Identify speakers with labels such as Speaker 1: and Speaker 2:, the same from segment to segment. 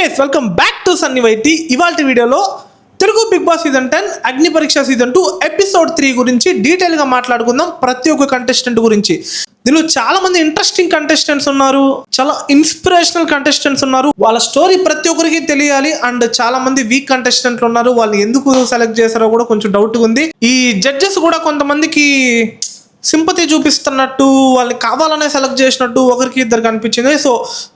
Speaker 1: Guys welcome back to Sunny YT. ఇవాల్టి వీడియోలో Telugu big boss season 10 అగ్ని పరీక్ష సీజన్ 2 ఎపిసోడ్ 3 గురించి డీటెయిల్గా మాట్లాడుకుందాం. ప్రతి ఒక్క కంటెస్టెంట్ గురించి. దీనిలో చాలా మంది ఇంట్రెస్టింగ్ కంటెస్టెంట్స్ ఉన్నారు, చాలా ఇన్స్పిరేషనల్ కంటెస్టెంట్స్ ఉన్నారు. వాళ్ళ స్టోరీ ప్రతి ఒక్కరికి తెలియాలి. అండ్ చాలా మంది వీక్ కంటెస్టెంట్లు ఉన్నారు, వాళ్ళు ఎందుకు సెలెక్ట్ చేశారో కూడా కొంచెం డౌట్ ఉంది. ఈ జడ్జెస్ కూడా కొంతమందికి సింపతి చూపిస్తున్నట్టు, వాళ్ళని కావాలనే సెలెక్ట్ చేసినట్టు ఒకరికి ఇద్దరు కనిపించింది. సో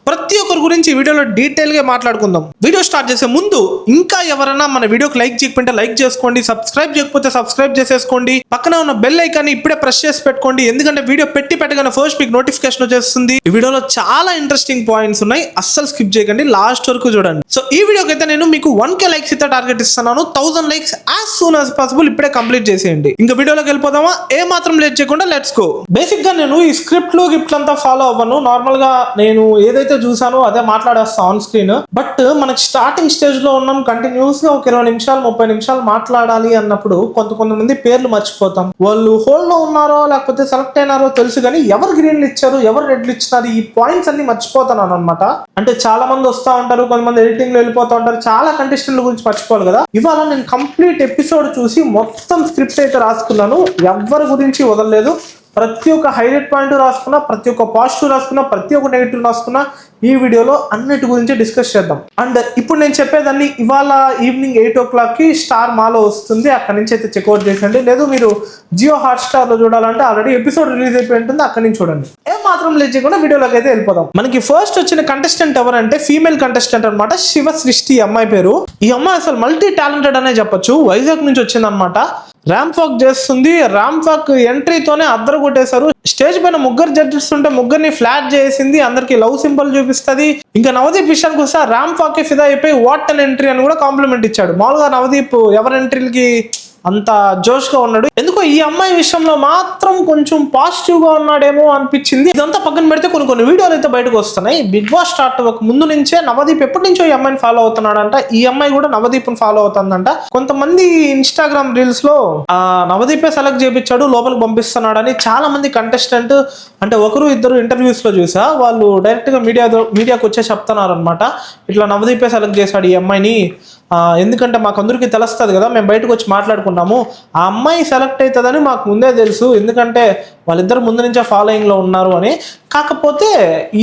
Speaker 1: ప్రతి ఒక్కరి గురించి ఈ వీడియోలో డీటెయిల్గా మాట్లాడుకుందాం. వీడియో స్టార్ట్ చేసే ముందు ఇంకా ఎవరైనా మన వీడియోకి లైక్ చేయకపోతే లైక్ చేసుకోండి, సబ్స్క్రైబ్ చేయకపోతే సబ్స్క్రైబ్ చేసేసుకోండి, పక్కన ఉన్న బెల్ ఐకాన్ ఇప్పుడే ప్రెస్ చేసి పెట్టుకోండి, ఎందుకంటే వీడియో పెట్టగానే ఫస్ట్ మీకు నోటిఫికేషన్ వచ్చేస్తుంది. ఈ వీడియోలో చాలా ఇంట్రెస్టింగ్ పాయింట్స్ ఉన్నాయి, అస్సలు స్కిప్ చేయకండి, లాస్ట్ వరకు చూడండి. సో ఈ వీడియోకి అయితే నేను మీకు 1K లైక్స్ అయితే టార్గెట్ ఇస్తున్నాను. 1000 likes as soon as possible ఇప్పుడే కంప్లీట్ చేసేయండి. ఇంకా వీడియోలోకి వెళ్ళిపోదామా? ఏ మాత్రం లేట్ చేయకుండా లెట్స్ గో. బేసిక్ గా నేను ఈ స్క్రిప్ట్లు గిఫ్ట్లు అంతా ఫాలో అవ్వను. నార్మల్ గా నేను ఏదైతే చూసానో అదే మాట్లాడేస్తాను ఆన్ స్క్రీన్. బట్ మనకి స్టార్టింగ్ స్టేజ్ లో ఉన్నాం, కంటిన్యూస్ గా ఒక 20 నిమిషాలు 30 నిమిషాలు మాట్లాడాలి అన్నప్పుడు కొంతమంది పేర్లు మర్చిపోతాం. వాళ్ళు హోల్డ్ లో ఉన్నారో లేకపోతే సెలెక్ట్ అయినారో తెలుసు, కానీ ఎవరు గ్రీన్లు ఇచ్చారు, ఎవరు రెడ్లు ఇచ్చినారు, ఈ పాయింట్స్ అన్ని మర్చిపోతున్నాను అనమాట. అంటే చాలా మంది వస్తూ ఉంటారు, కొంతమంది ఎడిటింగ్ లో వెళ్ళిపోతూ ఉంటారు, చాలా కంటెస్టెంట్ల గురించి మర్చిపోవాలి కదా. ఇవాళ నేను కంప్లీట్ ఎపిసోడ్ చూసి మొత్తం స్క్రిప్ట్ అయితే రాసుకున్నాను, ఎవరి గురించి వదలలేదు. ప్రతి ఒక్క హైలైట్ పాయింట్ రాసుకున్నా, ప్రతి ఒక్క పాజిటివ్ రాసుకున్నా, ప్రతి ఒక్క నెగిటివ్ రాసుకున్నా ఈ వీడియోలో అన్నిటి గురించి డిస్కస్ చేద్దాం. అండ్ ఇప్పుడు నేను చెప్పేదాన్ని ఇవాళ ఈవినింగ్ 8 o'clock స్టార్ మాలో వస్తుంది, అక్కడి నుంచి అయితే చెక్అవుట్ చేసండి. లేదు మీరు జియో హాట్స్టార్ లో చూడాలంటే ఆల్రెడీ ఎపిసోడ్ రిలీజ్ అయిపోయి ఉంటుంది, అక్కడి నుంచి చూడండి. ఏం మాత్రం లేట్ చేయకుండా వీడియోలోకి అయితే వెళ్ళిపోదాం. మనకి ఫస్ట్ వచ్చిన కంటెస్టెంట్ ఎవరంటే ఫీమేల్ కంటెస్టెంట్ అనమాట, శివ సృష్టి అమ్మాయి పేరు. ఈ అమ్మాయి అసలు మల్టీ టాలెంటెడ్ అనే చెప్పొచ్చు. వైజాగ్ నుంచి వచ్చింది అనమాట. ర్యాంప్ వాక్ చేస్తుంది. ర్యాంప్ వాక్ ఎంట్రీతోనే అద్దరు కొట్టేశారు. స్టేజ్ పైన ముగ్గురు జడ్జెస్ ఉంటే ముగ్గురిని ఫ్లాట్ చేసింది, అందరికి లవ్ సింబల్ చూపిస్తుంది. ఇంకా నవదీప్ విషయానికి వస్తే ర్యాంప్ వాక్ కి ఫిదా అయిపోయి వాట్ అన్ ఎంట్రీ అని కూడా కాంప్లిమెంట్ ఇచ్చాడు. మామూలుగా నవదీప్ ఎవరి ఎంట్రీలకి అంత జోష్ గా ఉన్నాడు, ఎందుకో ఈ అమ్మాయి విషయంలో మాత్రం కొంచెం పాజిటివ్ గా ఉన్నాడేమో అనిపించింది. ఇదంతా పక్కన పెడితే కొన్ని వీడియోలు అయితే బయటకు వస్తున్నాయి. బిగ్ బాస్ స్టార్ట్ ఒక ముందు నుంచే నవదీప్ ఎప్పటి నుంచో ఈ అమ్మాయిని ఫాలో అవుతున్నాడంట, ఈ అమ్మాయి కూడా నవదీప్ ని ఫాలో అవుతుందంట. కొంతమంది ఇన్స్టాగ్రామ్ రీల్స్ లో నవదీపే సెలెక్ట్ చేయించాడు, లోపలికి పంపిస్తున్నాడని చాలా మంది కంటెస్టెంట్ అంటే ఒకరు ఇద్దరు ఇంటర్వ్యూస్ లో చూసా, వాళ్ళు డైరెక్ట్ గా మీడియాకి వచ్చే చెప్తున్నారు అనమాట, ఇట్లా నవదీపే సెలెక్ట్ చేశాడు ఈ అమ్మాయిని, ఎందుకంటే మాకు అందరికీ తెలుస్తుంది కదా, మేము బయటకు వచ్చి మాట్లాడుకున్నాము, ఆ అమ్మాయి సెలెక్ట్ అవుతుందని మాకు ముందే తెలుసు, ఎందుకంటే వాళ్ళిద్దరు ముందు నుంచే ఫాలోయింగ్ లో ఉన్నారు అని. కాకపోతే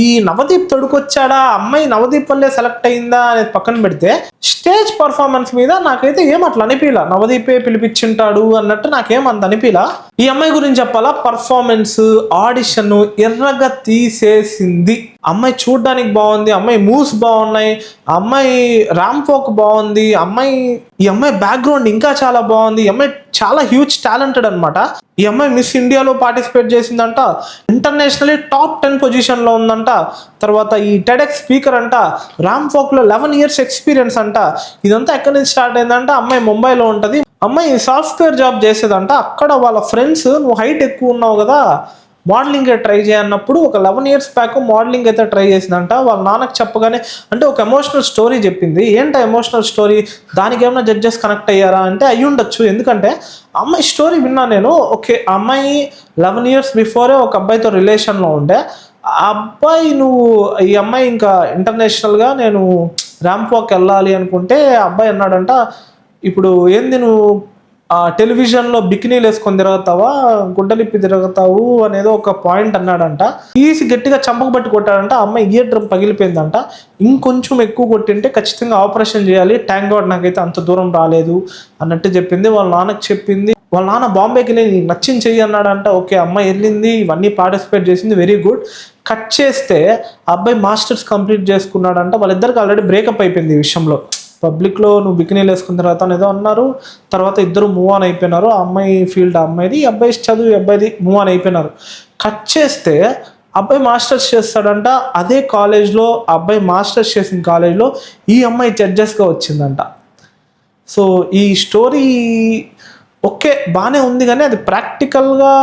Speaker 1: ఈ నవదీప్ తొడుకొచ్చాడా, అమ్మాయి నవదీప్ వల్లే సెలెక్ట్ అయిందా అనేది పక్కన పెడితే స్టేజ్ పర్ఫార్మెన్స్ మీద నాకైతే ఏం అట్లా అనిపిలా, నవదీపే పిలిపించుంటాడు అన్నట్టు నాకేం అంత అనిపిలా. ఈ అమ్మాయి గురించి చెప్పాలా, పర్ఫార్మెన్స్ ఆడిషన్ ఎర్రగా తీసేసింది. అమ్మాయి చూడ్డానికి బాగుంది, అమ్మాయి మూవ్స్ బాగున్నాయి, అమ్మాయి ర్యాంప్ వాక్ బాగుంది, ఈ అమ్మాయి బ్యాక్గ్రౌండ్ ఇంకా చాలా బాగుంది. ఈ అమ్మాయి చాలా హ్యూజ్ టాలెంటెడ్ అనమాట. ఈ అమ్మాయి మిస్ ఇండియాలో పార్టిసిపేట్ చేసిందంట, ఇంటర్నేషనల్లీ టాప్ 10 పొజిషన్ లో ఉందంట. తర్వాత ఈ టెడెక్స్ స్పీకర్ అంట, ర్యాంప్ వాక్ లో 11 years ఎక్స్పీరియన్స్ అంట. ఇదంతా ఎక్కడి నుంచి స్టార్ట్ అయిందంటే అమ్మాయి ముంబైలో ఉంటది, అమ్మాయి సాఫ్ట్వేర్ జాబ్ చేసేదంట. అక్కడ వాళ్ళ ఫ్రెండ్స్ నువ్వు హైట్ ఎక్కువ ఉన్నావు కదా, మోడలింగ్ ట్రై చేయన్నప్పుడు ఒక 11 years బ్యాక్ మోడలింగ్ అయితే ట్రై చేసిందంట. వాళ్ళ నాన్నకు చెప్పగానే అంటే ఒక ఎమోషనల్ స్టోరీ చెప్పింది. ఏంటో ఎమోషనల్ స్టోరీ, దానికి ఏమైనా జడ్జెస్ కనెక్ట్ అయ్యారా అంటే అయ్యి ఉండొచ్చు, ఎందుకంటే అమ్మాయి స్టోరీ విన్నా నేను. ఓకే, అమ్మాయి 11 years బిఫోరే ఒక అబ్బాయితో రిలేషన్లో ఉండే, ఆ అబ్బాయి ఈ అమ్మాయి ఇంకా ఇంటర్నేషనల్గా నేను ర్యాంప్ వాక్ వెళ్ళాలి అనుకుంటే ఆ అబ్బాయి అన్నాడంట, ఇప్పుడు ఏంది నువ్వు టెలివిజన్లో బికినీలు వేసుకొని తిరుగుతావా, గుడ్డలిప్పి తిరుగుతావు అనేదో ఒక పాయింట్ అన్నాడంట. తీసి గట్టిగా చంపకబట్టి కొట్టాడంట. అమ్మాయి ఇయర్ డ్రమ్ పగిలిపోయిందంట. ఇంకొంచెం ఎక్కువ కొట్టింటే ఖచ్చితంగా ఆపరేషన్ చేయాలి, థ్యాంక్ గాడ్ నాకైతే అంత దూరం రాలేదు అన్నట్టు చెప్పింది. వాళ్ళ నాన్నకు చెప్పింది. వాళ్ళ నాన్న బాంబేకి వెళ్ళి నచ్చింది చెయ్యి అన్నాడంట. ఓకే, అమ్మాయి వెళ్ళింది, ఇవన్నీ పార్టిసిపేట్ చేసింది, వెరీ గుడ్. కట్ చేస్తే అబ్బాయి మాస్టర్స్ కంప్లీట్ చేసుకున్నాడంట. వాళ్ళిద్దరికి ఆల్రెడీ బ్రేకప్ అయిపోయింది ఈ విషయంలో. పబ్లిక్లో నువ్వు బికినీలు వేసుకున్న తర్వాత ఏదో అన్నారు, తర్వాత ఇద్దరు మూవ్ ఆన్ అయిపోయినారు. ఆ అమ్మాయి ఫీల్డ్ అమ్మాయిది, ఈ అబ్బాయి చదువు అబ్బాయిది మూవ్ ఆన్ అయిపోయినారు. కట్ చేస్తే అబ్బాయి మాస్టర్స్ చేస్తాడంట. అదే కాలేజ్లో అబ్బాయి మాస్టర్స్ చేసిన కాలేజ్లో ఈ అమ్మాయి జడ్జెస్గా వచ్చిందంట. సో ఈ స్టోరీ ఓకే బాగానే ఉంది, కానీ అది ప్రాక్టికల్గా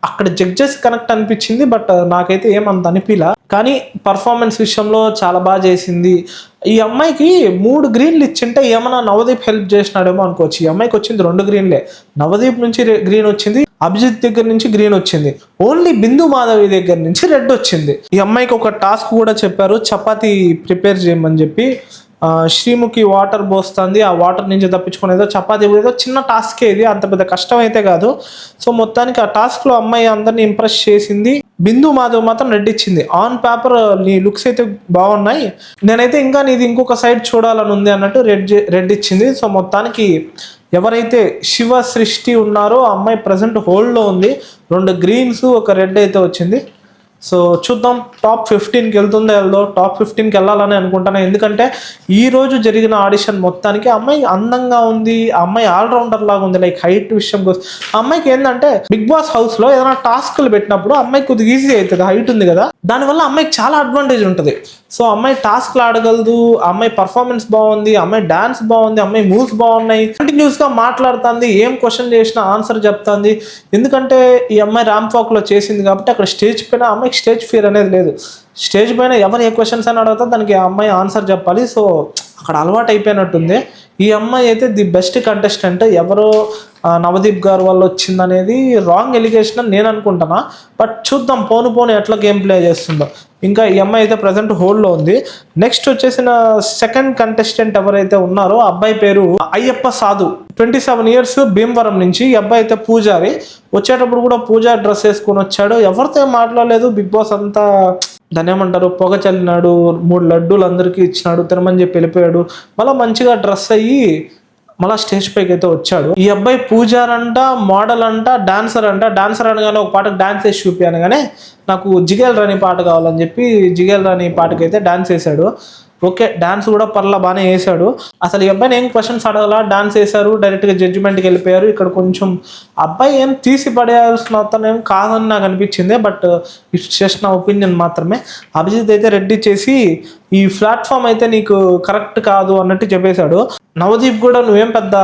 Speaker 1: అక్కడ జడ్జెస్ కనెక్ట్ అనిపించింది, బట్ నాకైతే ఏమంత అనిపిలా. కానీ పర్ఫార్మెన్స్ విషయంలో చాలా బాగా చేసింది. ఈ అమ్మాయికి 3 గ్రీన్లు ఇచ్చింటే ఏమన్నా నవదీప్ హెల్ప్ చేసినాడేమో అనుకోవచ్చు. ఈ అమ్మాయికి వచ్చింది 2 గ్రీన్లే, నవదీప్ నుంచి గ్రీన్ వచ్చింది, అభిజిత్ దగ్గర నుంచి గ్రీన్ వచ్చింది, ఓన్లీ బిందు మాధవి దగ్గర నుంచి రెడ్ వచ్చింది. ఈ అమ్మాయికి ఒక టాస్క్ కూడా చెప్పారు, చపాతీ ప్రిపేర్ చేయమని చెప్పి. శ్రీముఖి వాటర్ పోస్తుంది, ఆ వాటర్ నుంచి తప్పించుకునేదో చపాతీ ఏదో చిన్న టాస్కే ఇది, అంత పెద్ద కష్టం అయితే కాదు. సో మొత్తానికి ఆ టాస్క్లో అమ్మాయి అందరినీ ఇంప్రెస్ చేసింది. బిందు మాధవ్ మాత్రం రెడ్ ఇచ్చింది. ఆన్ పేపర్ నీ లుక్స్ అయితే బాగున్నాయి, నేనైతే ఇంకా నీది ఇంకొక సైడ్ చూడాలని ఉంది అన్నట్టు రెడ్ ఇచ్చింది. సో మొత్తానికి ఎవరైతే శివ సృష్టి ఉన్నారో ఆ అమ్మాయి ప్రజెంట్ హోల్డ్లో ఉంది. 2 గ్రీన్స్, ఒక రెడ్ అయితే వచ్చింది. సో చూద్దాం టాప్ 15కి వెళ్తుందో వెళ్దో. టాప్ 15కి వెళ్ళాలని అనుకుంటాను, ఎందుకంటే ఈరోజు జరిగిన ఆడిషన్ మొత్తానికి అమ్మాయి అందంగా ఉంది, ఆ అమ్మాయి ఆల్రౌండర్ లాగా ఉంది. లైక్ హైట్ విషయం కోసం ఆ అమ్మాయికి ఏంటంటే బిగ్ బాస్ హౌస్లో ఏదైనా టాస్క్లు పెట్టినప్పుడు అమ్మాయికి కొద్దిగా ఈజీ అవుతుంది, హైట్ ఉంది కదా, దానివల్ల అమ్మాయికి చాలా అడ్వాంటేజ్ ఉంటుంది. సో అమ్మాయి టాస్క్లు ఆడగలదు, అమ్మాయి పర్ఫార్మెన్స్ బాగుంది, అమ్మాయి డాన్స్ బాగుంది, అమ్మాయి మూవ్స్ బాగున్నాయి, కంటిన్యూస్గా మాట్లాడుతుంది, ఏం క్వశ్చన్ చేసినా ఆన్సర్ చెప్తుంది. ఎందుకంటే ఈ అమ్మాయి ర్యాంప్ వాక్లో చేసింది కాబట్టి అక్కడ స్టేజ్ పైన అమ్మాయికి స్టేజ్ ఫియర్ అనేది లేదు. స్టేజ్ పైన ఎవరు ఏ క్వశ్చన్స్ అని అడుగుతా దానికి ఆ అమ్మాయి ఆన్సర్ చెప్పాలి. సో అక్కడ అలవాటు అయిపోయినట్టుంది. ఈ అమ్మాయి అయితే ది బెస్ట్ కంటెస్టెంట్. ఎవరో నవదీప్ గారు వల్ల వచ్చిందనేది రాంగ్ ఎలిగేషన్ అని నేను అనుకుంటున్నా, బట్ చూద్దాం పోను ఎట్లా గేమ్ ప్లే చేస్తుందో. ఇంకా ఈ అమ్మాయి అయితే ప్రజెంట్ హోల్డ్లో ఉంది. నెక్స్ట్ వచ్చేసిన సెకండ్ కంటెస్టెంట్ ఎవరైతే ఉన్నారో అబ్బాయి పేరు అయ్యప్ప సాధు, 27 years, భీమవరం నుంచి. ఈ అబ్బాయి అయితే పూజారి, వచ్చేటప్పుడు కూడా పూజా డ్రెస్ వేసుకొని వచ్చాడు. ఎవరితో ఏం మాట్లాడలేదు. బిగ్ బాస్ అంతా దాన్ని ఏమంటారు పొగ చల్లినాడు, 3 లడ్డూలు అందరికీ ఇచ్చినాడు, తినమని చెప్పి వెళ్ళిపోయాడు. మళ్ళీ మంచిగా డ్రెస్ అయ్యి మళ్ళీ స్టేజ్ పైకి అయితే వచ్చాడు. ఈ అబ్బాయి పూజార్ అంట, మోడల్ అంట, డాన్సర్ అంట. డాన్సర్ అనగానే ఒక పాటకు డాన్స్ వేసి చూపి అనగానే నాకు జిగేల్ రాణి పాట కావాలని చెప్పి జిగేల్ రాణి పాటకి అయితే డాన్స్ వేశాడు. ఓకే, డాన్స్ కూడా పర్లా బాగానే వేసాడు. అసలు ఈ అబ్బాయిని ఏం క్వశ్చన్స్ అడగలా, డాన్స్ వేశారు, డైరెక్ట్గా జడ్జిమెంట్కి వెళ్ళిపోయారు. ఇక్కడ కొంచెం అబ్బాయి ఏం తీసి పడేయాల్సిన అతను ఏం కాదని నాకు అనిపించింది, బట్ ఇట్స్ జస్ట్ నా ఒపీనియన్ మాత్రమే. అభిజిత్ అయితే రెడ్డి చేసి ఈ ప్లాట్ఫామ్ అయితే నీకు కరెక్ట్ కాదు అన్నట్టు చెప్పేశాడు. నవదీప్ కూడా నువ్వేం పెద్ద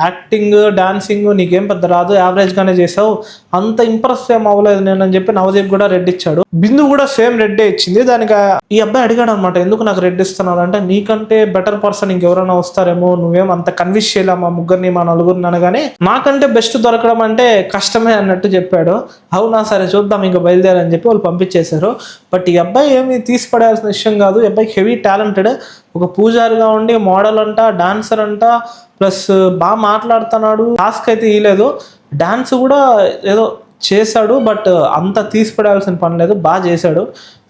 Speaker 1: యాక్టింగ్ డాన్సింగ్ నీకేం పెద్ద రాదు, యావరేజ్గానే చేసావు, అంత ఇంప్రెస్ ఏం అవ్వలేదు నేను అని చెప్పి నవదీప్ కూడా రెడ్ ఇచ్చాడు. బిందు కూడా సేమ్ రెడ్డే ఇచ్చింది. దానికి ఈ అబ్బాయి అడిగాడు అనమాట, ఎందుకు నాకు రెడ్ ఇస్తున్నాడు అంటే, నీకంటే బెటర్ పర్సన్ ఇంకెవరైనా వస్తారేమో, నువ్వేం అంత కన్విన్స్ చేయలే మా ముగ్గురిని మా నలుగురిని అనగానే నాకంటే బెస్ట్ దొరకడం అంటే కష్టమే అన్నట్టు చెప్పాడు. అవునా సరే చూద్దాం ఇంకా బయలుదేరని చెప్పి వాళ్ళు పంపించేశారు. బట్ ఈ అబ్బాయి ఏమి తీసి పడేయాల్సిన విషయం కాదు. ఈ అబ్బాయికి హెవీ టాలెంటెడ్, ఒక పూజారిగా ఉండి మోడల్ అంట, డాన్సర్ అంట, ప్లస్ బాగా మాట్లాడుతున్నాడు. టాస్క్ అయితే ఇవ్వలేదు, డాన్స్ కూడా ఏదో చేశాడు, బట్ అంత తీసిపడాల్సిన పని లేదు, బాగా చేశాడు.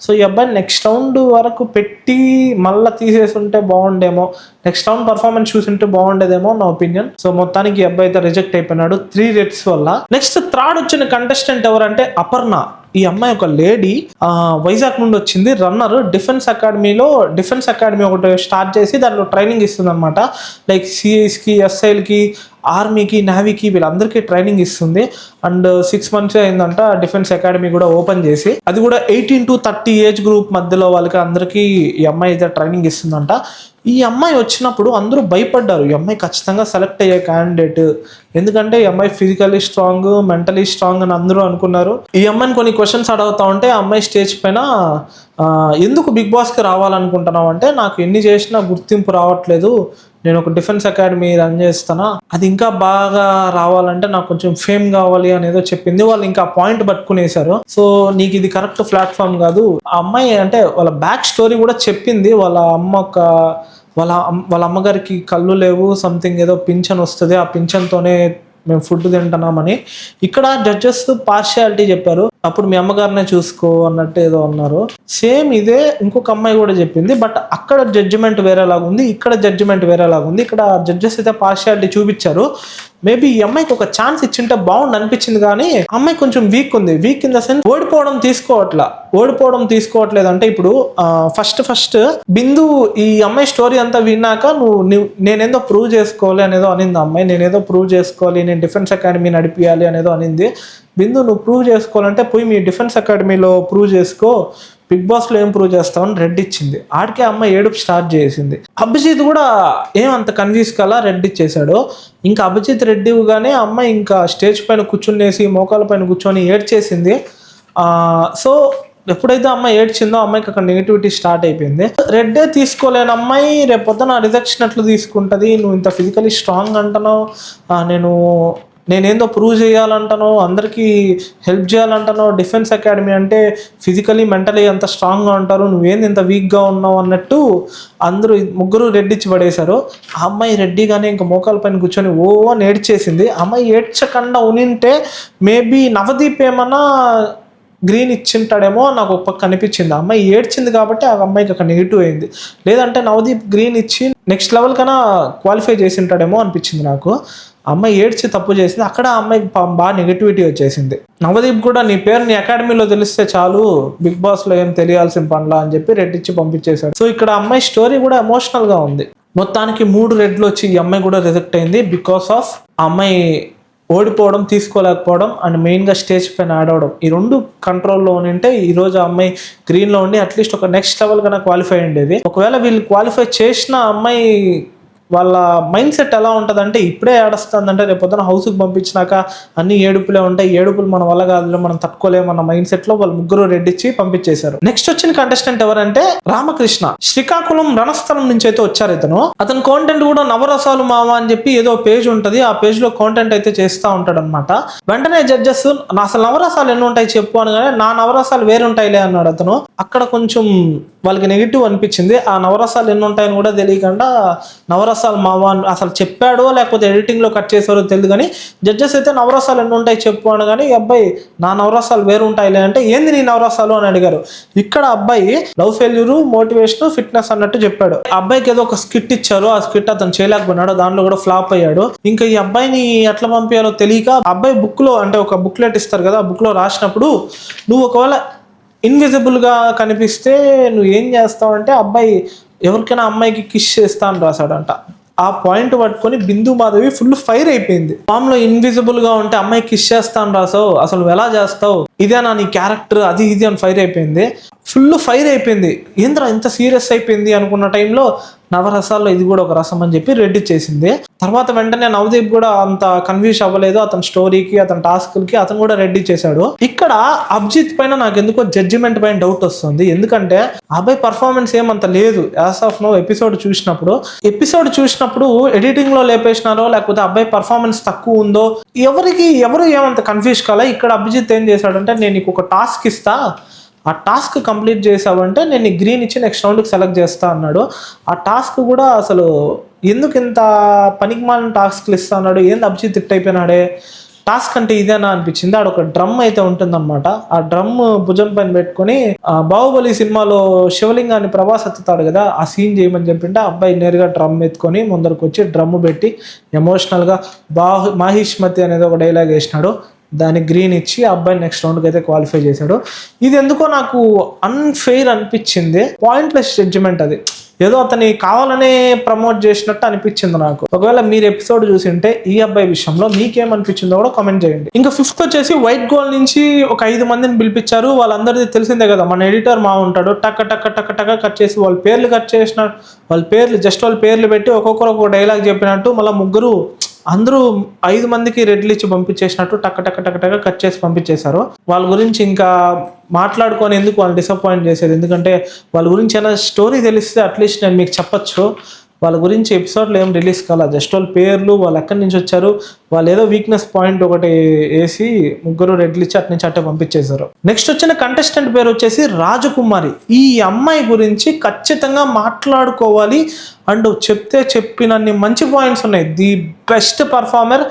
Speaker 1: సో ఈ అబ్బాయి నెక్స్ట్ రౌండ్ వరకు పెట్టి మళ్ళీ తీసేసి ఉంటే బాగుండేమో, నెక్స్ట్ రౌండ్ పర్ఫార్మెన్స్ చూసింటే బాగుండేదేమో నా ఒపీనియన్. సో మొత్తానికి ఈ అబ్బాయి అయితే రిజెక్ట్ అయిపోయినాడు 3 రెడ్స్ వల్ల. నెక్స్ట్ థర్డ్ వచ్చిన కంటెస్టెంట్ ఎవరంటే అపర్ణ. ఈ అమ్మాయి ఒక లేడీ, వైజాగ్ నుండి వచ్చింది, రన్నర్. డిఫెన్స్ అకాడమీ ఒకటి స్టార్ట్ చేసి దాంట్లో ట్రైనింగ్ ఇస్తుంది అనమాట. లైక్ సిఐస్కి, ఎస్ఐలకి, ఆర్మీకి, నేవీకి వీళ్ళందరికీ ట్రైనింగ్ ఇస్తుంది. అండ్ 6 months అయిందంట డిఫెన్స్ అకాడమీ కూడా ఓపెన్ చేసి. అది కూడా 18 to 30 ఏజ్ గ్రూప్ మధ్యలో వాళ్ళకి అందరికీ ఈ అమ్మాయి అయితే ట్రైనింగ్ ఇస్తుందంట. ఈ అమ్మాయి వచ్చినప్పుడు అందరూ భయపడ్డారు, ఈ అమ్మాయి ఖచ్చితంగా సెలెక్ట్ అయ్యే క్యాండిడేట్, ఎందుకంటే ఈ అమ్మాయి ఫిజికలీ స్ట్రాంగ్, మెంటలీ స్ట్రాంగ్ అని అందరూ అనుకున్నారు. ఈ అమ్మాయిని కొన్ని క్వశ్చన్స్ అడుగుతా ఉంటే ఆ అమ్మాయి స్టేజ్ పైన ఎందుకు బిగ్ బాస్కి రావాలనుకుంటున్నావు అంటే, నాకు ఎన్ని చేసినా గుర్తింపు రావట్లేదు, నేను ఒక డిఫెన్స్ అకాడమీ రన్ చేస్తానా, అది ఇంకా బాగా రావాలంటే నాకు కొంచెం ఫేమ్ కావాలి అనేదో చెప్పింది. వాళ్ళు ఇంకా పాయింట్ పట్టుకునేశారు. సో నీకు ఇది కరెక్ట్ ప్లాట్ఫామ్ కాదు. ఆ అమ్మాయి అంటే వాళ్ళ బ్యాక్ స్టోరీ కూడా చెప్పింది. వాళ్ళ అమ్మగారికి కళ్ళు లేవు, సంథింగ్ ఏదో పింఛన్ వస్తుంది, ఆ పింఛన్తోనే మేము ఫుడ్ తింటున్నామని. ఇక్కడ జడ్జెస్ పార్షియాలిటీ చెప్పారు, అప్పుడు మీ అమ్మగారినే చూసుకో అన్నట్టు ఏదో అన్నారు. సేమ్ ఇదే ఇంకొక అమ్మాయి కూడా చెప్పింది, బట్ అక్కడ జడ్జిమెంట్ వేరేలాగా ఉంది, ఇక్కడ జడ్జిమెంట్ వేరేలాగా ఉంది. ఇక్కడ జడ్జెస్ అయితే పార్షియాలిటీ చూపించారు. మేబీ ఈ అమ్మాయికి ఒక ఛాన్స్ ఇచ్చింటే బాగుంది అనిపించింది, కానీ అమ్మాయి కొంచెం వీక్ ఉంది. వీక్ ఇన్ ద సెన్స్ ఓడిపోవడం తీసుకోవట్లేదు అంటే, ఇప్పుడు ఫస్ట్ బిందు ఈ అమ్మాయి స్టోరీ అంతా విన్నాక నేనేదో ప్రూవ్ చేసుకోవాలి అనేదో అనింది అమ్మాయి. నేనేదో ప్రూవ్ చేసుకోవాలి, నేను డిఫెన్స్ అకాడమీ నడిపియాలి అనేదో అనింది. బిందు నువ్వు ప్రూవ్ చేసుకోవాలంటే పోయి మీ డిఫెన్స్ అకాడమీలో ప్రూవ్ చేసుకో, బిగ్ బాస్లో ఏం ప్రూవ్ చేస్తామని రెడ్ ఇచ్చింది. ఆడికే అమ్మాయి ఏడుపు స్టార్ట్ చేసింది. అభిజిత్ కూడా ఏమంత కన్ఫ్యూజ్ కలా రెడ్ ఇచ్చేశాడు. ఇంకా అభిజిత్ రెడ్డి ఇవ్వగానే అమ్మాయి ఇంకా స్టేజ్ పైన కూర్చునేసి మోకాల పైన కూర్చొని ఏడ్చేసింది. సో ఎప్పుడైతే అమ్మాయి ఏడ్చిందో అమ్మాయికి అక్కడ నెగిటివిటీ స్టార్ట్ అయిపోయింది. రెడ్డే తీసుకోలేని అమ్మాయి రేపు పొద్దున రిజెక్షన్ ఎట్లా తీసుకుంటుంది, నువ్వు ఇంత ఫిజికలీ స్ట్రాంగ్ అంటున్నావు, నేను నేనేందో ప్రూవ్ చేయాలంటానో, అందరికీ హెల్ప్ చేయాలంటానో, డిఫెన్స్ అకాడమీ అంటే ఫిజికలీ మెంటలీ అంత స్ట్రాంగ్గా ఉంటారు, నువ్వేంది ఇంత వీక్గా ఉన్నావు అన్నట్టు అందరూ ముగ్గురు రెడ్డిచ్చి పడేశారు. ఆ అమ్మాయి రెడ్డిగానే ఇంకా మోకాల పైన కూర్చొని ఓ అని ఏడ్చేసింది. అమ్మాయి ఏడ్చకుండా ఉనింటే మేబీ నవదీప్ ఏమన్నా గ్రీన్ ఇచ్చింటాడేమో నాకు ఒక పక్క అనిపించింది. ఆ అమ్మాయి ఏడ్చింది కాబట్టి ఆ అమ్మాయికి అక్కడ నెగిటివ్ అయింది. లేదంటే నవదీప్ గ్రీన్ ఇచ్చి నెక్స్ట్ లెవెల్ కన్నా క్వాలిఫై చేసి ఉంటాడేమో అనిపించింది నాకు. ఆ అమ్మాయి ఏడ్చి తప్పు చేసింది, అక్కడ ఆ అమ్మాయికి బాగా నెగిటివిటీ వచ్చేసింది. నవదీప్ కూడా నీ పేరు నీ అకాడమీలో తెలిస్తే చాలు, బిగ్ బాస్లో ఏం తెలియాల్సిన పనులా అని చెప్పి రెడ్ ఇచ్చి పంపించేశాడు. సో ఇక్కడ అమ్మాయి స్టోరీ కూడా ఎమోషనల్గా ఉంది. మొత్తానికి 3 రెడ్లు వచ్చి ఈ అమ్మాయి కూడా రిజెక్ట్ అయింది బికాస్ ఆఫ్ ఆ అమ్మాయి ఓడిపోవడం, తీసుకోలేకపోవడం అండ్ మెయిన్గా స్టేజ్ పైన ఆడవడం. ఈ 2 కంట్రోల్లో ఉంటే ఈరోజు ఆ అమ్మాయి గ్రీన్లో ఉండి అట్లీస్ట్ ఒక నెక్స్ట్ లెవెల్ కన్నా క్వాలిఫై ఉండేది. ఒకవేళ వీళ్ళు క్వాలిఫై చేసిన అమ్మాయి వాళ్ళ మైండ్ సెట్ ఎలా ఉంటుందంటే, ఇప్పుడే ఏడుస్తుందంటే రేపు పొద్దున హౌస్కి పంపించినాక అన్ని ఏడుపులే ఉంటాయి, ఏడుపులు మన వల్ల కాదు, మనం తట్టుకోలేము అన్న మైండ్ సెట్లో వాళ్ళు ముగ్గురు రెడ్డిచ్చి పంపించేశారు. నెక్స్ట్ వచ్చిన కంటెస్టెంట్ ఎవరంటే రామకృష్ణ. శ్రీకాకుళం రణస్థలం నుంచి అయితే వచ్చారు. అతను కాంటెంట్ కూడా నవరసాలు మామ అని చెప్పి ఏదో పేజ్ ఉంటుంది, ఆ పేజ్ లో కాంటెంట్ అయితే చేస్తూ ఉంటాడు అనమాట. వెంటనే జడ్జెస్ అసలు నవరసాలు ఎన్ని ఉంటాయి చెప్పు అనగానే నా నవరసాలు వేరు ఉంటాయిలే అన్నాడు అతను. అక్కడ కొంచెం వాళ్ళకి నెగిటివ్ అనిపించింది. ఆ నవరసాలు ఎన్ని ఉంటాయని కూడా తెలియకుండా నవరసాలు మావా అసలు చెప్పాడో లేకపోతే ఎడిటింగ్లో కట్ చేసారో తెలియదు, కానీ జడ్జెస్ అయితే నవరసాలు ఎన్ని ఉంటాయి చెప్పు అనగానే ఈ అబ్బాయి నా నవరసాలు వేరు ఉంటాయిలే అంటే ఏంది నీ నవరసాలు అని అడిగారు. ఇక్కడ అబ్బాయి లవ్ ఫెయిల్యూర్, మోటివేషన్, ఫిట్నెస్ అన్నట్టు చెప్పాడు. ఆ అబ్బాయికి ఏదో ఒక స్కిట్ ఇచ్చారు, ఆ స్కిట్ అతను చేయలేకపోయినాడు, దాంట్లో కూడా ఫ్లాప్ అయ్యాడు. ఇంకా ఈ అబ్బాయిని ఎట్లా పంపించాలో తెలియక అబ్బాయి బుక్లో అంటే ఒక బుక్లెట్ ఇస్తారు కదా, ఆ బుక్లో రాసినప్పుడు నువ్వు ఒకవేళ ఇన్విజిబుల్గా కనిపిస్తే నువ్వు ఏం చేస్తావు అంటే అబ్బాయి ఎవరికైనా అమ్మాయికి కిస్ చేస్తా అని రాశాడంట. ఆ పాయింట్ పట్టుకొని బిందు మాధవి ఫుల్ ఫైర్ అయిపోయింది. ఫామ్లో ఇన్విజిబుల్గా ఉంటే అమ్మాయి కిస్ చేస్తా అని రాసావు, అసలు నువ్వు ఎలా చేస్తావు, ఇదేనా నీ క్యారెక్టర్, అది ఇది అని ఫైర్ అయిపోయింది. ఫుల్ ఫైర్ అయిపోయింది. ఏంద్రా ఇంత సీరియస్ అయిపోయింది అనుకున్న టైంలో నవరసాల్లో ఇది కూడా ఒక రసం అని చెప్పి రెడ్డి చేసింది. తర్వాత వెంటనే నవదీప్ కూడా అంత కన్ఫ్యూజ్ అవ్వలేదు, అతని స్టోరీకి అతని టాస్క్లకి అతను కూడా రెడ్డి చేశాడు. ఇక్కడ అభిజిత్ పైన నాకు ఎందుకో జడ్జిమెంట్ పైన డౌట్ వస్తుంది. ఎందుకంటే అబ్బాయి పర్ఫార్మెన్స్ ఏమంత లేదు యాజ్ ఆఫ్ నో. ఎపిసోడ్ చూసినప్పుడు ఎడిటింగ్ లో లేపేసినారో లేకపోతే అబ్బాయి పర్ఫార్మెన్స్ తక్కువ ఉందో ఎవరు ఏమంత కన్ఫ్యూజ్ కాలే. ఇక్కడ అభిజిత్ ఏం చేశాడంటే నేను నీకు ఒక టాస్క్ ఇస్తా, ఆ టాస్క్ కంప్లీట్ చేసావంటే నేను గ్రీన్ ఇచ్చి నెక్స్ట్ రౌండ్కి సెలెక్ట్ చేస్తా అన్నాడు. ఆ టాస్క్ కూడా అసలు ఎందుకు ఇంత పనికిమాలిన టాస్క్లు ఇస్తా అన్నాడు, ఏంది అభిజిత్ తిట్ అయిపోయినాడే, టాస్క్ అంటే ఇదేనా అనిపించింది. ఆడ ఒక డ్రమ్ అయితే ఉంటుందన్నమాట. ఆ డ్రమ్ భుజం పైన పెట్టుకొని బాహుబలి సినిమాలో శివలింగాన్ని ప్రభాస్ ఎత్తుతాడు కదా, ఆ సీన్ చేయమని చెప్పింటే అబ్బాయి నేరుగా డ్రమ్ ఎత్తుకొని ముందరకు వచ్చి డ్రమ్ పెట్టి ఎమోషనల్గా మాహిష్మతి అనేది ఒక డైలాగ్ వేసినాడు. దానికి గ్రీన్ ఇచ్చి ఆ అబ్బాయి నెక్స్ట్ రౌండ్కి అయితే క్వాలిఫై చేశాడు. ఇది ఎందుకో నాకు అన్ఫెయిర్ అనిపించింది, పాయింట్లెస్ జడ్జిమెంట్. అది ఏదో అతని కావాలనే ప్రమోట్ చేసినట్టు అనిపించింది నాకు. ఒకవేళ మీరు ఎపిసోడ్ చూసి ఉంటే ఈ అబ్బాయి విషయంలో మీకేమనిపించిందో కూడా కామెంట్ చేయండి. ఇంకా 5th వచ్చేసి వైట్ గోల్ నుంచి ఒక 5 మందిని పిలిపించారు. వాళ్ళందరిది తెలిసిందే కదా, మన ఎడిటర్ మా ఉంటాడు, టక్క టక్క టక్క టక్క కట్ చేసి వాళ్ళ పేర్లు కట్ చేసిన వాళ్ళ పేర్లు పెట్టి ఒక్కొక్కరు ఒక్కొక్క డైలాగ్ చెప్పినట్టు మళ్ళీ అందరూ 5 మందికి రెడ్లు ఇచ్చి పంపించేసినట్టు టక్క టక్క టక్క టక్క కట్ చేసి పంపించేశారు. వాళ్ళ గురించి ఇంకా మాట్లాడుకొని ఎందుకు వాళ్ళు డిసప్పాయింట్ చేసేది, ఎందుకంటే వాళ్ళ గురించి ఏమైనా స్టోరీ తెలిస్తే అట్లీస్ట్ నేను మీకు చెప్పచ్చు. వాళ్ళ గురించి ఎపిసోడ్లో ఏం రిలీజ్ కాల, జస్ట్ వాళ్ళ పేర్లు, వాళ్ళు ఎక్కడి నుంచి వచ్చారు, వాళ్ళు ఏదో వీక్నెస్ పాయింట్ ఒకటి వేసి ముగ్గురు రెడ్లు ఇచ్చి అటు నుంచి అట్టే పంపించేశారు. నెక్స్ట్ వచ్చిన కంటెస్టెంట్ పేరు వచ్చేసి రాజకుమారి. ఈ అమ్మాయి గురించి ఖచ్చితంగా మాట్లాడుకోవాలి అండ్ చెప్పినన్ని మంచి పాయింట్స్ ఉన్నాయి. The best performer,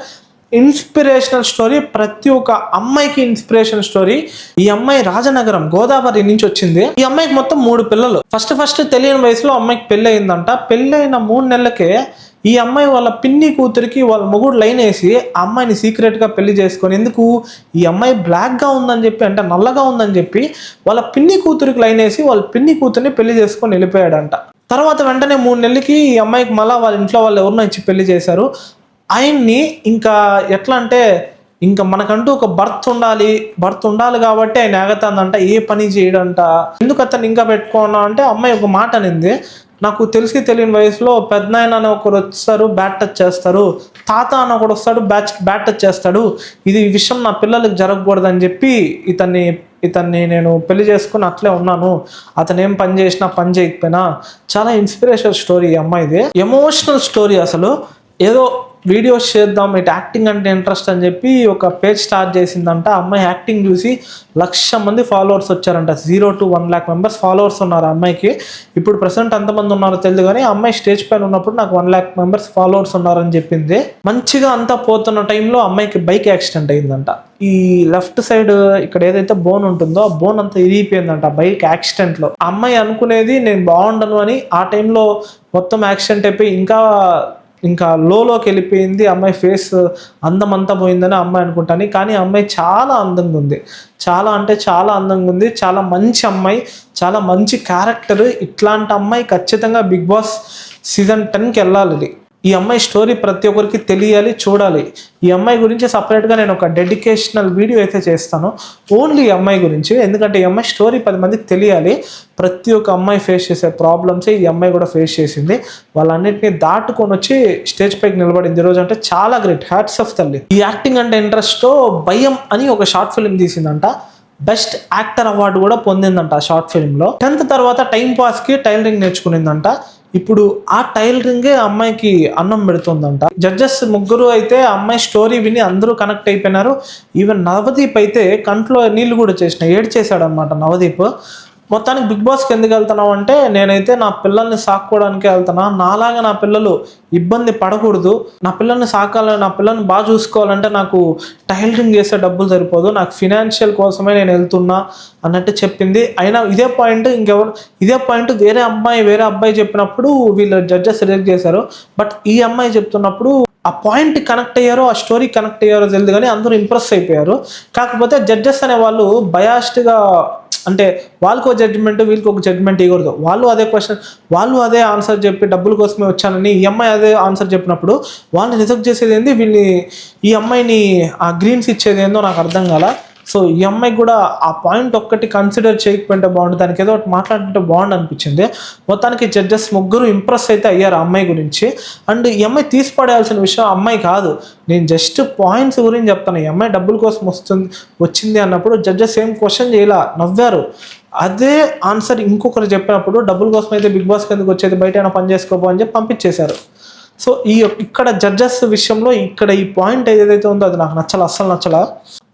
Speaker 1: inspirational story, ప్రతి ఒక్క అమ్మాయికి ఇన్స్పిరేషన్ స్టోరీ. ఈ అమ్మాయి రాజనగరం గోదావరి నుంచి వచ్చింది. ఈ అమ్మాయికి మొత్తం 3 పిల్లలు. ఫస్ట్ తెలియని వయసులో అమ్మాయికి పెళ్ళి అయిందంట. పెళ్ళైన 3 నెలలకే ఈ అమ్మాయి వాళ్ళ పిన్ని కూతురికి వాళ్ళ మొగుడు లైన్ వేసి ఆ అమ్మాయిని సీక్రెట్గా పెళ్లి చేసుకొని, ఎందుకు ఈ అమ్మాయి బ్లాక్గా ఉందని చెప్పి అంటే నల్లగా ఉందని చెప్పి వాళ్ళ పిన్ని కూతురికి లైన్ వేసి వాళ్ళ పిన్ని కూతుర్ని పెళ్లి చేసుకొని వెళ్ళిపోయాడంట. తర్వాత వెంటనే 3 నెలలకి ఈ అమ్మాయికి మళ్ళీ వాళ్ళ ఇంట్లో వాళ్ళు ఎవరినో ఇచ్చి పెళ్లి చేశారు. ఆయన్ని ఇంకా ఎట్లా అంటే ఇంకా మనకంటూ ఒక భర్త ఉండాలి కాబట్టి ఆయన ఆగతాందంట, ఏ పని చేయడంట. ఎందుకు అతను ఇంకా పెట్టుకున్నా అంటే అమ్మాయి ఒక మాట అనింది, నాకు తెలియని వయసులో పెద్దనాయన అని ఒకరు వస్తారు, బ్యాట్ టచ్ చేస్తారు, తాత అని ఒకడు వస్తాడు, బ్యాట్ టచ్ చేస్తాడు, ఈ విషయం నా పిల్లలకి జరగకూడదని చెప్పి ఇతన్ని నేను పెళ్లి చేసుకుని అట్లే ఉన్నాను, అతను ఏం పని చేసినా పని చేయకపోయినా. చాలా ఇన్స్పిరేషనల్ స్టోరీ ఈ అమ్మాయిది, ఎమోషనల్ స్టోరీ. అసలు ఏదో వీడియోస్ చేద్దాం, ఇటు యాక్టింగ్ అంటే ఇంట్రెస్ట్ అని చెప్పి ఒక పేజ్ స్టార్ట్ చేసిందంట. అమ్మాయి యాక్టింగ్ చూసి 1,00,000 మంది ఫాలోవర్స్ వచ్చారంట. 0 to 1 lakh మెంబర్స్ ఫాలోవర్స్ ఉన్నారు అమ్మాయికి. ఇప్పుడు ప్రెసెంట్ ఎంతమంది ఉన్నారో తెలియదు కానీ అమ్మాయి స్టేజ్ పైన ఉన్నప్పుడు నాకు 1 lakh మెంబర్స్ ఫాలోవర్స్ ఉన్నారని చెప్పింది. మంచిగా అంతా పోతున్న టైంలో అమ్మాయికి బైక్ యాక్సిడెంట్ అయిందంట. ఈ లెఫ్ట్ సైడ్ ఇక్కడ ఏదైతే బోన్ ఉంటుందో ఆ బోన్ అంతా ఇరిగిపోయిందంట బైక్ యాక్సిడెంట్లో. అమ్మాయి అనుకునేది నేను బాగుండను అని. ఆ టైంలో మొత్తం యాక్సిడెంట్ అయిపోయి ఇంకా లోకి వెళ్ళిపోయింది. అమ్మాయి ఫేస్ అందం అంతా పోయిందని అమ్మాయి అనుకుంటాను. కానీ అమ్మాయి చాలా అందంగా ఉంది, చాలా అంటే చాలా అందంగా ఉంది. చాలా మంచి అమ్మాయి, చాలా మంచి క్యారెక్టర్. ఇట్లాంటి అమ్మాయి ఖచ్చితంగా బిగ్ బాస్ సీజన్ 10కి వెళ్ళాలి. ఈ అమ్మాయి స్టోరీ ప్రతి ఒక్కరికి తెలియాలి, చూడాలి. ఈ అమ్మాయి గురించి సపరేట్గా నేను ఒక డెడికేషనల్ వీడియో అయితే చేస్తాను ఓన్లీ ఈ అమ్మాయి గురించి. ఎందుకంటే ఈ అమ్మాయి స్టోరీ 10 మందికి తెలియాలి. ప్రతి ఒక్క అమ్మాయి ఫేస్ చేసే ప్రాబ్లమ్స్ ఈ అమ్మాయి కూడా ఫేస్ చేసింది. వాళ్ళన్నింటినీ దాటుకొని వచ్చి స్టేజ్ పైకి నిలబడింది ఈరోజు. అంటే చాలా గ్రేట్, హ్యాట్స్ ఆఫ్ తల్లి. ఈ యాక్టింగ్ అంటే ఇంట్రెస్ట్తో భయం అని ఒక షార్ట్ ఫిల్మ్ తీసిందంట. బెస్ట్ యాక్టర్ అవార్డు కూడా పొందిందంట ఆ షార్ట్ ఫిల్మ్లో. 10th తర్వాత టైం పాస్కి టైలరింగ్ నేర్చుకునిందంట. ఇప్పుడు ఆ టైలరింగే అమ్మాయికి అన్నం పెడుతుందంట. జడ్జెస్ ముగ్గురు అయితే అమ్మాయి స్టోరీ విని అందరూ కనెక్ట్ అయిపోయినారు. ఈవెన్ నవదీప్ అయితే కంట్లో నీళ్ళు కూడా ఏడ్చేశాడు అనమాట నవదీప్. మొత్తానికి బిగ్ బాస్కి ఎందుకు వెళ్తున్నావు అంటే, నేనైతే నా పిల్లల్ని సాక్కోవడానికే వెళ్తున్నా. నాలాగా నా పిల్లలు ఇబ్బంది పడకూడదు, నా పిల్లల్ని సాకాలి, నా పిల్లల్ని బాగా చూసుకోవాలంటే నాకు టైలరింగ్ చేసే డబ్బులు సరిపోదు, నాకు ఫినాన్షియల్ కోసమే నేను వెళ్తున్నా అన్నట్టు చెప్పింది. అయినా ఇదే పాయింట్ వేరే అబ్బాయి చెప్పినప్పుడు వీళ్ళు జడ్జెస్ రిజెక్ట్ చేశారు. బట్ ఈ అమ్మాయి చెప్తున్నప్పుడు ఆ పాయింట్ కనెక్ట్ అయ్యారో, ఆ స్టోరీ కనెక్ట్ అయ్యారో తెలియదు కానీ అందరూ ఇంప్రెస్ అయిపోయారు. కాకపోతే జడ్జెస్ అనే వాళ్ళు బయాస్డ్గా, అంటే వాళ్ళకు ఒక జడ్జిమెంట్ వీళ్ళకి ఒక జడ్జిమెంట్ ఇవ్వకూడదు. వాళ్ళు అదే క్వశ్చన్, వాళ్ళు అదే ఆన్సర్ చెప్పి డబ్బుల కోసమే వచ్చానని ఈ అమ్మాయి అదే ఆన్సర్ చెప్పినప్పుడు వాళ్ళని రిజెక్ట్ చేసేది ఏంది, ఈ అమ్మాయిని ఆ గ్రీన్స్ ఇచ్చేది ఏందో నాకు అర్థం కాల. సో ఈ అమ్మాయికి కూడా ఆ పాయింట్ ఒక్కటి కన్సిడర్ చేయకపోతే బాగుంటుంది, దానికి ఏదో ఒకటి మాట్లాడుతుంటే బాగుండు అనిపించింది. మొత్తానికి జడ్జెస్ ముగ్గురు ఇంప్రెస్ అయితే అయ్యారు ఆ అమ్మాయి గురించి. అండ్ ఈ అమ్మాయి తీసిపడేయాల్సిన విషయం అమ్మాయి కాదు, నేను జస్ట్ పాయింట్స్ గురించి చెప్తాను. ఈ అమ్మాయి డబ్బుల కోసం వచ్చింది అన్నప్పుడు జడ్జెస్ ఏం క్వశ్చన్ చేయాల, నవ్వారు. అదే ఆన్సర్ ఇంకొకరు చెప్పినప్పుడు డబ్బుల కోసం అయితే బిగ్ బాస్కి ఎందుకు వచ్చేది, బయట అయినా పని చేసుకోబో అని చెప్పి పంపించేశారు. సో ఇక్కడ జడ్జెస్ విషయంలో ఇక్కడ ఈ పాయింట్ ఏదైతే ఉందో అది నాకు అస్సలు నచ్చలా.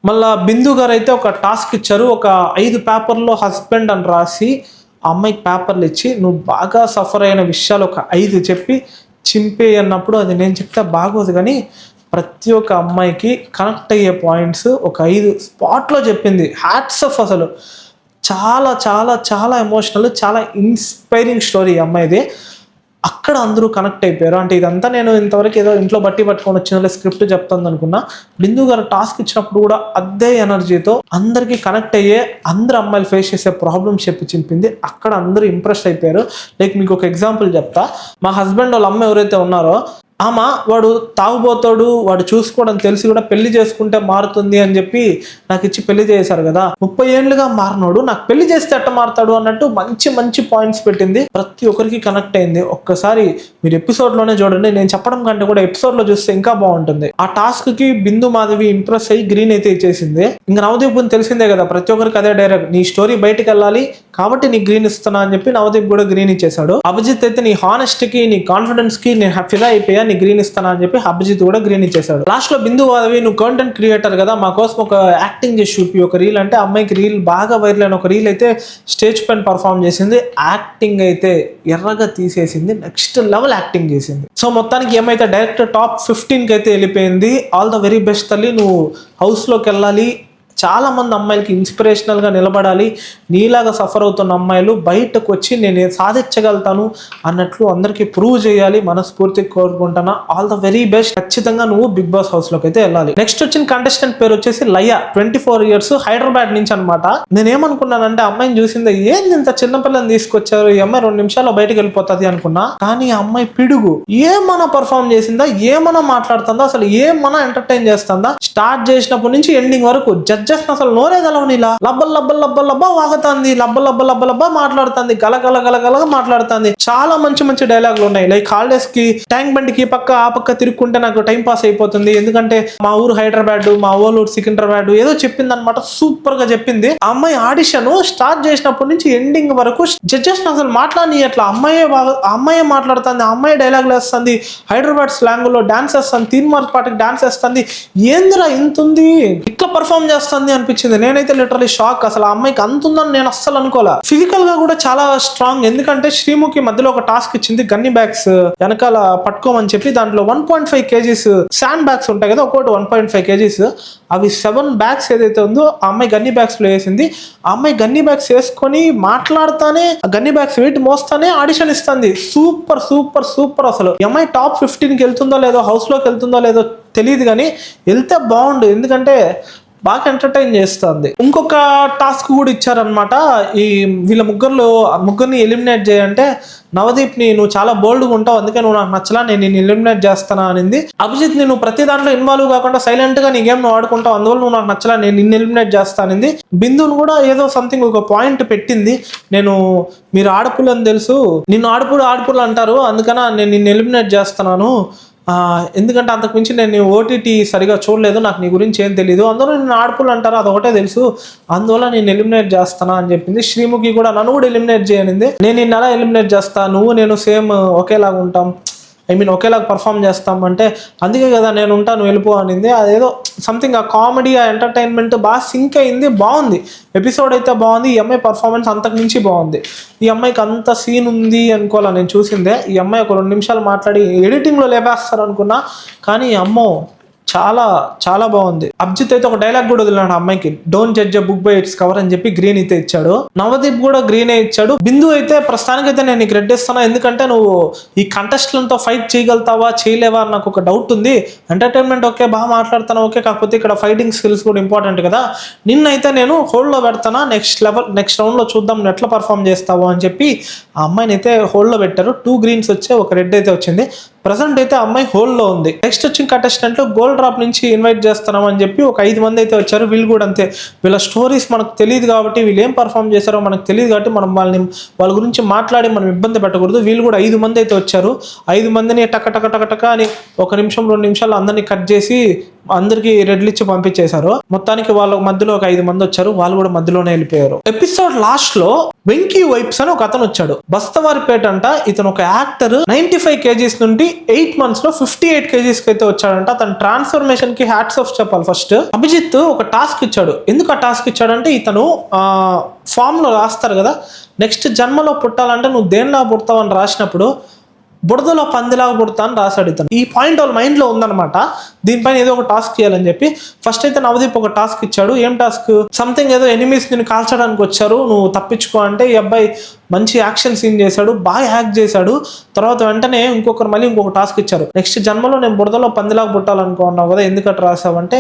Speaker 1: మళ్ళీ బిందు గారు అయితే ఒక టాస్క్ ఇచ్చారు. ఒక 5 పేపర్లో హస్బెండ్ అని రాసి ఆ అమ్మాయికి పేపర్లు ఇచ్చి నువ్వు బాగా సఫర్ అయిన విషయాలు ఒక 5 చెప్పి చింపే అన్నప్పుడు అది నేను చెప్తే బాగోదు. కానీ ప్రతి ఒక్క అమ్మాయికి కనెక్ట్ అయ్యే పాయింట్స్ ఒక 5 స్పాట్లో చెప్పింది. Hats off. అసలు చాలా చాలా చాలా ఎమోషనల్, చాలా ఇన్స్పైరింగ్ స్టోరీ ఈ అమ్మాయిది. అక్కడ అందరూ కనెక్ట్ అయిపోయారు. అంటే ఇదంతా నేను ఇంతవరకు ఏదో ఇంట్లో పట్టుకొని వచ్చిన స్క్రిప్ట్ చెప్తుంది అనుకున్నా. బిందు గారు టాస్క్ ఇచ్చినప్పుడు కూడా అదే ఎనర్జీతో అందరికీ కనెక్ట్ అయ్యే, అందరు అమ్మాయిలు ఫేస్ చేసే ప్రాబ్లమ్స్ చింపింది. అక్కడ అందరూ ఇంప్రెస్ అయిపోయారు. లైక్ మీకు ఒక ఎగ్జాంపుల్ చెప్తా. మా హస్బెండ్ వాళ్ళ అమ్మ ఎవరైతే ఉన్నారో వాడు తాగుబోతాడు, వాడు చూసుకోవడం తెలిసి కూడా పెళ్లి చేసుకుంటే మారుతుంది అని చెప్పి నాకు ఇచ్చి పెళ్లి చేశారు కదా. 30 ఏళ్ళుగా మారినోడు నాకు పెళ్లి చేస్తే ఎట్ట మారుతాడు అన్నట్టు మంచి మంచి పాయింట్స్ పెట్టింది. ప్రతి ఒక్కరికి కనెక్ట్ అయింది. ఒక్కసారి మీరు ఎపిసోడ్లోనే చూడండి, నేను చెప్పడం కంటే కూడా ఎపిసోడ్లో చూస్తే ఇంకా బాగుంటుంది. ఆ టాస్క్ కి బిందు మాధవి ఇంప్రెస్ అయ్యి గ్రీన్ అయితే ఇచ్చేసింది. ఇంకా నవదీప్ తెలిసిందే కదా, ప్రతి ఒక్కరికి అదే డైరెక్ట్, నీ స్టోరీ బయటకు వెళ్ళాలి కాబట్టి నీ గ్రీన్ ఇస్తున్నా అని చెప్పి నవదీప్ కూడా గ్రీన్ ఇచ్చేసాడు. అభిజిత్ అయితే నీ హానెస్ట్కి, నీ కాన్ఫిడెన్స్ కి నేను ఫిదా అయిపోయా, నీ గ్రీన్ ఇస్తానా అని చెప్పి అభిజిత్ కూడా గ్రీన్ ఇచ్చేసాడు. లాస్ట్ లో బిందు మాధవి నువ్వు కంటెంట్ క్రియేటర్ కదా, మా కోసం ఒక యాక్టింగ్ చేసి చూపి ఒక రీల్ అంటే అమ్మాయికి రీల్ బాగా వైరల్ అయిన ఒక రీల్ అయితే స్టేజ్ పైన పర్ఫామ్ చేసింది. యాక్టింగ్ అయితే ఎర్రగా తీసేసింది, నెక్స్ట్ లెవెల్ యాక్టింగ్ చేసింది. సో మొత్తానికి ఏమైతే డైరెక్ట్ టాప్ 15కి అయితే వెళ్ళిపోయింది. ఆల్ ద వెరీ బెస్ట్ తల్లి, నువ్వు హౌస్లోకి వెళ్ళాలి. చాలా మంది అమ్మాయిలకి ఇన్స్పిరేషనల్గా నిలబడాలి. నీలాగా సఫర్ అవుతున్న అమ్మాయిలు బయటకు వచ్చి నేను సాధించగలుగుతాను అన్నట్లు అందరికీ ప్రూవ్ చేయాలి, మనస్ఫూర్తిగా కోరుకుంటున్నా. All the very best. ఖచ్చితంగా నువ్వు బిగ్ బాస్ హౌస్లోకి అయితే వెళ్ళాలి. నెక్స్ట్ వచ్చిన కంటెస్టెంట్ పేరు వచ్చేసి లయ, 24 years, హైదరాబాద్ నుంచి అనమాట. నేనేమనుకున్నానంటే అమ్మాయిని చూసిందే, ఏంది ఇంత చిన్నపిల్లని తీసుకొచ్చారు, ఈ అమ్మాయి 2 నిమిషాల్లో బయటకు వెళ్ళిపోతుంది అనుకున్నా. కానీ ఆ అమ్మాయి పిడుగు, ఏమన్నా పర్ఫామ్ చేసిందా, ఏమన్నా మాట్లాడుతుందా, అసలు ఏమన్నా ఎంటర్టైన్ చేస్తుందా, స్టార్ట్ చేసినప్పటి నుంచి ఎండింగ్ వరకు జడ్జెస్ జడ్జెస్ అసలు నోరే గలవని ఇలా లబ్బల్ లబ్బల్ లబ్బల్ లబ్బా వాగుతుంది, లబ్బల్ లబ్బల్ లబ్బల్ లబ్బా మాట్లాడుతుంది, గలగల గలగలగా మాట్లాడుతుంది. చాలా మంచి మంచి డైలాగులు ఉన్నాయి. లైక్ హాలిడేస్ కి ట్యాంక్ బండికి పక్క ఆ పక్క తిరుక్కుంటే నాకు టైం పాస్ అయిపోతుంది, ఎందుకంటే మా ఊరు హైదరాబాద్, మా ఊరు సికింద్రాబాద్ ఏదో చెప్పింది అనమాట. సూపర్ గా చెప్పింది. ఆ అమ్మాయి ఆడిషన్ స్టార్ట్ చేసినప్పటి నుంచి ఎండింగ్ వరకు జడ్జెస్ అసలు మాట్లాడి అట్లా అమ్మాయే మాట్లాడుతుంది, ఆ అమ్మాయి డైలాగులు వేస్తుంది, హైదరాబాద్ స్లాంగ్ లో డాన్స్ వేస్తుంది, 3 మార్క్ పాటకి డాన్స్ వేస్తుంది. ఏందిరా ఇంత ఉంది, ఇట్లా పర్ఫామ్ చేస్తుంది అనిపించింది. నేనైతే లిటరలీ షాక్. అసలు ఆ అమ్మాయికి అంత ఉందని నేను అస్సలు అనుకోలే. ఫిజికల్ గా కూడా చాలా స్ట్రాంగ్. ఎందుకంటే శ్రీముఖి మధ్యలో ఒక టాస్క్ ఇచ్చింది, గన్ని బ్యాగ్స్ వెనకాల పట్టుకోమని చెప్పి. దాంట్లో 1.5 kgs శాండ్ బ్యాగ్స్ ఉంటాయి కదా, ఒక్కోటి 1.5 kgs. అవి 7 బ్యాగ్స్ ఏదైతే ఉందో ఆ అమ్మాయి గన్ని బ్యాగ్స్ లో వేసింది. ఆ అమ్మాయి గన్ని బ్యాగ్స్ వేసుకొని మాట్లాడుతానే గన్ని బ్యాగ్స్ వెయిట్ మోస్తానే ఆడిషన్ ఇస్తుంది. Super super super. అసలు ఈ అమ్మాయి టాప్ 15కి వెళ్తుందో లేదో, హౌస్ లోకి వెళ్తుందో లేదో తెలియదు, కానీ వెళ్తే బాగుండు. ఎందుకంటే బాగా ఎంటర్టైన్ చేస్తుంది. ఇంకొక టాస్క్ కూడా ఇచ్చారనమాట. ఈ వీళ్ళ ముగ్గురిని ఎలిమినేట్ చేయంటే నవదీప్ ని నువ్వు చాలా బోల్డ్గా ఉంటావు, అందుకే నువ్వు నాకు నచ్చలా, నేను నిన్ను ఎలిమినేట్ చేస్తానా అనింది. అభిజిత్ ని నువ్వు ప్రతి దాంట్లో ఇన్వాల్వ్ కాకుండా సైలెంట్ గా నీ గేమ్ నువ్వు ఆడుకుంటావు, అందువల్ల నువ్వు నాకు నచ్చలా, నేను నిన్ను ఎలిమినేట్ చేస్తానింది. బిందును కూడా ఏదో సంథింగ్ ఒక పాయింట్ పెట్టింది. మీరు ఆడపులు అని తెలుసు, నిన్ను ఆడపులు అంటారు, అందుకని నేను నిన్ను ఎలిమినేట్ చేస్తున్నాను, ఎందుకంటే అంతకుమించి నేను ఓటీటీ సరిగా చూడలేదు, నాకు నీ గురించి ఏం తెలియదు, అందరూ నిన్ను ఆడపులు అంటారు, అదొకటే తెలుసు, అందువల్ల నేను ఎలిమినేట్ చేస్తానా అని చెప్పింది. శ్రీముఖి కూడా నన్ను కూడా ఎలిమినేట్ చేయనింది. నేను నిన్ను ఎలా ఎలిమినేట్ చేస్తా, నేను సేమ్ ఒకేలాగా ఉంటాం, ఒకేలాగా పర్ఫామ్ చేస్తాం అంటే, అందుకే కదా నేను ఉంటా, నువ్వు వెళ్ళిపో అనింది. అదేదో సంథింగ్ ఆ కామెడీ, ఆ ఎంటర్టైన్మెంట్ బాగా సింక్ అయింది, బాగుంది. ఎపిసోడ్ అయితే బాగుంది. ఈ అమ్మాయి పర్ఫార్మెన్స్ అంతకు మించి బాగుంది. ఈ అమ్మాయికి అంత సీన్ ఉంది అనుకోవాలా, నేను చూసిందే. ఈ అమ్మాయి ఒక 2 నిమిషాలు మాట్లాడి ఎడిటింగ్లో లేపేస్తారు అనుకున్నా, కానీ అమ్మో చాలా చాలా బాగుంది. అభిజిత్ అయితే ఒక డైలాగ్ కూడా వదిలినాడు అమ్మాయికి, don't judge a book by its cover అని చెప్పి గ్రీన్ అయితే ఇచ్చాడు. నవదీప్ కూడా గ్రీనే ఇచ్చాడు. బిందు అయితే ప్రస్తుతానికైతే నేను నీకు రెడ్ ఇస్తాను, ఎందుకంటే నువ్వు ఈ కంటెస్టెంట్తో ఫైట్ చేయగలుగుతావా చేయలేవా అని నాకు ఒక డౌట్ ఉంది. ఎంటర్టైన్మెంట్ ఓకే, బాగా మాట్లాడుతాను ఓకే, కాకపోతే ఇక్కడ ఫైటింగ్ స్కిల్స్ కూడా ఇంపార్టెంట్ కదా, నిన్నైతే నేను హోల్డ్లో పెడతానా, నెక్స్ట్ రౌండ్లో చూద్దాం నువ్వు ఎట్లా పర్ఫామ్ చేస్తావు అని చెప్పి ఆ అమ్మాయిని అయితే హోల్డ్లో పెట్టారు. 2 గ్రీన్స్ వచ్చాయి, ఒక రెడ్ అయితే వచ్చింది. ప్రజెంట్ అయితే అమ్మాయి హోల్డ్లో ఉంది. నెక్స్ట్ వచ్చిన కంటెస్టెంట్లు గోల్డ్ డ్రాప్ నుంచి ఇన్వైట్ చేస్తున్నాం అని చెప్పి ఒక 5 మంది అయితే వచ్చారు. వీళ్ళు కూడా అంతే, వీళ్ళ స్టోరీస్ మనకు తెలియదు కాబట్టి, వీళ్ళు ఏం పర్ఫామ్ చేశారో మనకు తెలియదు కాబట్టి మనం వాళ్ళ గురించి మాట్లాడి మనం ఇబ్బంది పెట్టకూడదు. వీళ్ళు కూడా 5 మంది అయితే వచ్చారు. 5 మందిని టక టక టక టక అని 1 నిమిషం 2 నిమిషాలు అందరినీ కట్ చేసి అందరికి రెడ్లు ఇచ్చి పంపించేశారు. మొత్తానికి వాళ్ళ మధ్యలో ఒక 5 మంది వచ్చారు, వాళ్ళు కూడా మధ్యలోనే వెళ్ళిపోయారు. ఎపిసోడ్ లాస్ట్ లో వెంకీ వైప్స్ అని ఒక అతను వచ్చాడు. బస్తవారిపేట అంట. ఇతను ఒక యాక్టర్. 95 kgs నుండి 8 months లో 58 kgs కి అయితే వచ్చాడంట. తన ట్రాన్స్ఫర్మేషన్ కి హ్యాట్స్ ఆఫ్ చెప్పాలి. ఫస్ట్ అభిజిత్ ఒక టాస్క్ ఇచ్చాడు. ఎందుకు ఆ టాస్క్ ఇచ్చాడంటే, ఇతను ఫామ్ లో రాస్తారు కదా, నెక్స్ట్ జన్మలో పుట్టాలంటే నువ్వు దేనిలా పుడతావు అని రాసినప్పుడు బుడదలో పందిలాగా పుడతా అని రాశాడు ఇతను. ఈ పాయింట్ వాళ్ళ మైండ్ లో ఉందన్నమాట. దీనిపైన ఏదో ఒక టాస్క్ చేయాలని చెప్పి ఫస్ట్ అయితే నవదీప్ ఒక టాస్క్ ఇచ్చాడు. ఏం టాస్క్, సంథింగ్ ఏదో ఎనిమీస్ నిన్ను కాల్చడానికి వచ్చారు, నువ్వు తప్పించుకో అంటే ఈ అబ్బాయి మంచి యాక్షన్ సీన్ చేశాడు, బాగా యాక్ట్ చేశాడు. తర్వాత వెంటనే మళ్ళీ ఇంకొక టాస్క్ ఇచ్చారు. నెక్స్ట్ జన్మలో నేను బుడదలో పందిలాగా పుట్టాలనుకున్నావు కదా, ఎందుకట్లా రాసావంటే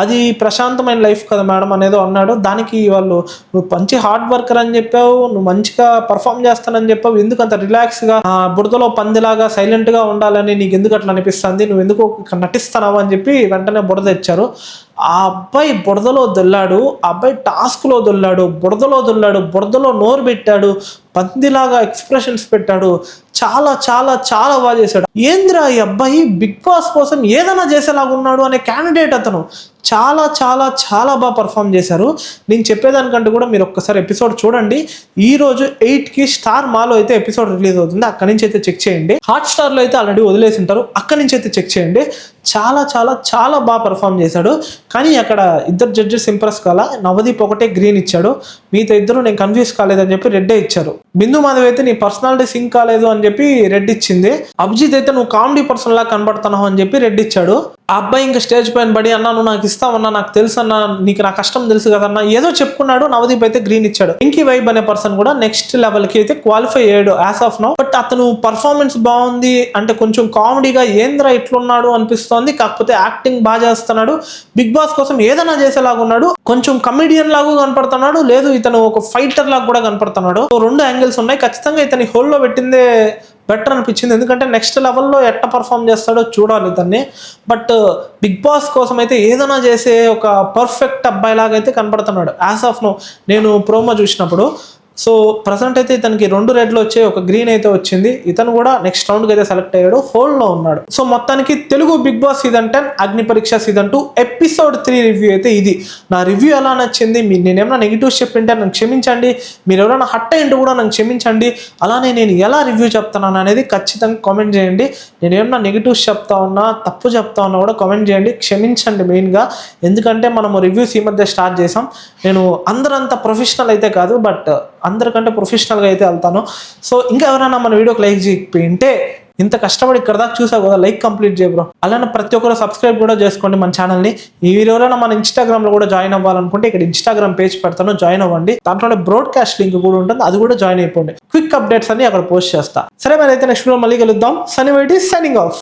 Speaker 1: అది ప్రశాంతమైన లైఫ్ కదా మేడం అనేదో అన్నాడు. దానికి వాళ్ళు, నువ్వు మంచి హార్డ్ వర్కర్ అని చెప్పావు, నువ్వు మంచిగా పర్ఫామ్ చేస్తానని చెప్పావు, ఎందుకు అంత రిలాక్స్గా బుడదలో పందిలాగా సైలెంట్గా ఉండాలని నీకు ఎందుకు అట్లా అనిపిస్తుంది, నువ్వు ఎందుకు నటిస్తున్నావు అని చెప్పి వెంటనే బుడద ఇచ్చారు. ఆ అబ్బాయి బురదలో దొల్లాడు, ఆ అబ్బాయి టాస్క్లో దొల్లాడు, బురదలో నోరు పెట్టాడు, పందిలాగా ఎక్స్ప్రెషన్స్ పెట్టాడు. చాలా చాలా చాలా బాగా చేశాడు. ఏంద్రా ఈ అబ్బాయి బిగ్ బాస్ కోసం ఏదైనా చేసేలాగా ఉన్నాడు అనే క్యాండిడేట్ అతను. చాలా చాలా చాలా బాగా పర్ఫామ్ చేశారు. నేను చెప్పేదానికంటే కూడా మీరు ఒక్కసారి ఎపిసోడ్ చూడండి. ఈ రోజు 8కి స్టార్ మాలో అయితే ఎపిసోడ్ రిలీజ్ అవుతుంది, అక్కడి నుంచి అయితే చెక్ చేయండి. హాట్స్టార్లో అయితే ఆల్రెడీ వదిలేసి ఉంటారు, అక్కడి నుంచి అయితే చెక్ చేయండి. చాలా చాలా చాలా బాగా పర్ఫామ్ చేశాడు. కానీ అక్కడ ఇద్దరు జడ్జెస్ ఇంప్రెస్ కాల. నవదీప్ ఒకటే గ్రీన్ ఇచ్చాడు, మిగతా ఇద్దరు నేను కన్ఫ్యూజ్ కాలేదని చెప్పి రెడ్డే ఇచ్చారు. బిందు మాధవ్ అయితే నీ పర్సనాలిటీ సింక్ కాలేదు అని చెప్పి రెడ్ ఇచ్చింది. అభిజిత్ అయితే నువ్వు కామెడీ పర్సన్ లా కనబడుతున్నావు అని చెప్పి రెడ్ ఇచ్చాడు. ఆ అబ్బాయి ఇంకా స్టేజ్ పైన పడి, అన్నా నువ్వు నాకు ఇస్తావన్నా, నాకు తెలుసు అన్నా, నీకు నా కష్టం తెలుసు కదన్నా ఏదో చెప్పుకున్నాడు. నవదీప్ అయితే గ్రీన్ ఇచ్చాడు. వెంకీ వైబ్ అనే పర్సన్ కూడా నెక్స్ట్ లెవెల్ కి అయితే క్వాలిఫై అయ్యాడు యాజ్ ఆఫ్ నౌ. బట్ అతను పర్ఫార్మెన్స్ బాగుంది అంటే కొంచెం కామెడీగా ఏంద్రా ఇట్లున్నాడు అనిపిస్తోంది. కాకపోతే యాక్టింగ్ బాగా చేస్తున్నాడు, బిగ్ బాస్ కోసం ఏదైనా చేసేలాగా ఉన్నాడు. కొంచెం కమెడియన్ లాగా కనపడుతున్నాడు, లేదు ఇతను ఒక ఫైటర్ లాగా కూడా కనపడుతున్నాడు. 2 యాంగిల్స్ ఉన్నాయి. ఖచ్చితంగా ఇతని హోల్లో పెట్టిందే బెటర్ అనిపించింది. ఎందుకంటే నెక్స్ట్ లెవెల్లో ఎట్ట పర్ఫామ్ చేస్తాడో చూడాలి దాన్ని. బట్ బిగ్ బాస్ కోసం అయితే ఏదైనా చేసే ఒక పర్ఫెక్ట్ అబ్బాయిలాగా అయితే కనపడుతున్నాడు యాజ్ ఆఫ్ నో. నేను ప్రోమో చూసినప్పుడు సో ప్రజెంట్ అయితే ఇతనికి 2 రెడ్లు వచ్చాయి, ఒక గ్రీన్ అయితే వచ్చింది. ఇతను కూడా నెక్స్ట్ రౌండ్కి అయితే సెలెక్ట్ అయ్యాడు, హోల్డ్లో ఉన్నాడు. సో మొత్తానికి తెలుగు బిగ్ బాస్ సీజన్ 10 అగ్ని పరీక్ష సీజన్ 2 ఎపిసోడ్ 3 రివ్యూ అయితే ఇది. నా రివ్యూ ఎలా నచ్చింది, నేనేమైనా నెగిటివ్స్ చెప్పింటే నన్ను క్షమించండి, మీరు ఎవరైనా హట్ అయ్యింటే కూడా నన్ను క్షమించండి. అలానే నేను ఎలా రివ్యూ చెప్తున్నాను అనేది ఖచ్చితంగా కామెంట్ చేయండి. నేను ఏమన్నా నెగిటివ్స్ చెప్తా ఉన్నా, తప్పు చెప్తా ఉన్నా కూడా కామెంట్ చేయండి, క్షమించండి మెయిన్గా. ఎందుకంటే మనము రివ్యూస్ ఈ మధ్య స్టార్ట్ చేసాం. నేను అందరంత ప్రొఫెషనల్ అయితే కాదు, బట్ అందరికంటే ప్రొఫెషనల్గా అయితే వెళ్తాను. సో ఇంకా ఎవరైనా మన వీడియోకి లైక్ చేయకపోయింటే, ఇంత కష్టపడి ఇక్కడ దాకా చూసావు కదా, లైక్ కంప్లీట్ చేయ బ్రో. అలానే ప్రతి ఒక్కరు సబ్స్క్రైబ్ కూడా చేసుకోండి మన ఛానల్ని. ఈ వీడియోలో మన ఇన్స్టాగ్రామ్లో కూడా జాయిన్ అవ్వాలనుకుంటే ఇక్కడ ఇన్స్టాగ్రామ్ పేజ్ పెడతాను, జాయిన్ అవ్వండి. దాంట్లోనే బ్రాడ్కాస్ట్ లింక్ కూడా ఉంటుంది, అది కూడా జాయిన్ అయిపోండి. క్విక్ అప్డేట్స్ అన్ని అక్కడ పోస్ట్ చేస్తా. సరే మరి అయితే నెక్స్ట్ వీడియో మళ్ళీ కలుద్దాం. Sunny YT signing of.